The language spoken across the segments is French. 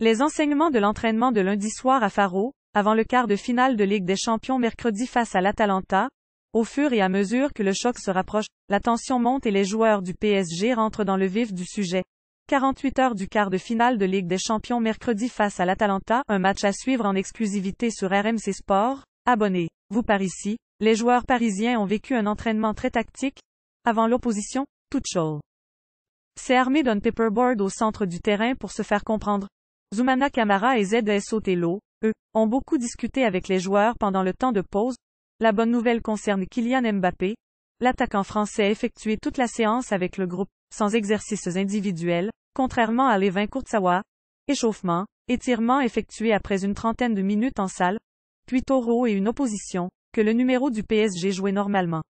Les enseignements de l'entraînement de lundi soir à Faro, avant le quart de finale de Ligue des Champions mercredi face à l'Atalanta. Au fur et à mesure que le choc se rapproche, la tension monte et les joueurs du PSG rentrent dans le vif du sujet. 48 heures du quart de finale de Ligue des Champions mercredi face à l'Atalanta, un match à suivre en exclusivité sur RMC Sport. Abonnez-vous par ici. Les joueurs parisiens ont vécu un entraînement très tactique. Avant l'opposition, Tuchel s'est armé d'un paperboard au centre du terrain pour se faire comprendre. Zoumana Camara et ZS Othello, eux, ont beaucoup discuté avec les joueurs pendant le temps de pause. La bonne nouvelle concerne Kylian Mbappé. L'attaquant français a effectué toute la séance avec le groupe, sans exercices individuels, contrairement à Layvin Kurzawa. Échauffement, étirement effectué après une trentaine de minutes en salle, puis taureau et une opposition, que le numéro du PSG jouait normalement.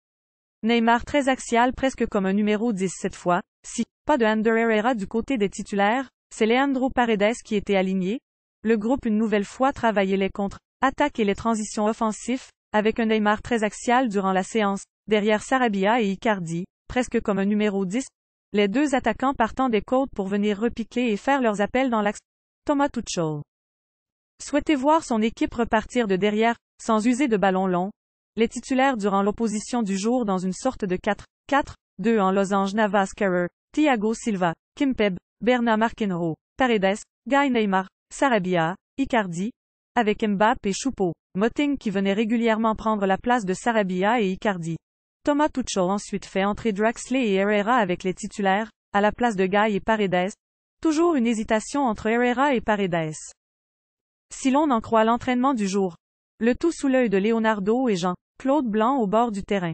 Neymar très axial presque comme un numéro 10 cette fois, si, pas de Ander Herrera du côté des titulaires, c'est Leandro Paredes qui était aligné. Le groupe une nouvelle fois travaillait les contre-attaques et les transitions offensives, avec un Neymar très axial durant la séance, derrière Sarabia et Icardi, presque comme un numéro 10. Les deux attaquants partant des côtes pour venir repiquer et faire leurs appels dans l'axe. Thomas Tuchel souhaitait voir son équipe repartir de derrière, sans user de ballon long. Les titulaires durant l'opposition du jour dans une sorte de 4-4-2 en losange Navas Kehrer, Thiago Silva, Kimpembe, Bernard Marquinhos, Paredes, Guy Neymar, Sarabia, Icardi, avec Mbappé et Choupo-Moting qui venait régulièrement prendre la place de Sarabia et Icardi. Thomas Tuchel ensuite fait entrer Draxler et Herrera avec les titulaires, à la place de Guy et Paredes. Toujours une hésitation entre Herrera et Paredes. Si l'on en croit l'entraînement du jour. Le tout sous l'œil de Leonardo et Jean-Claude Blanc au bord du terrain.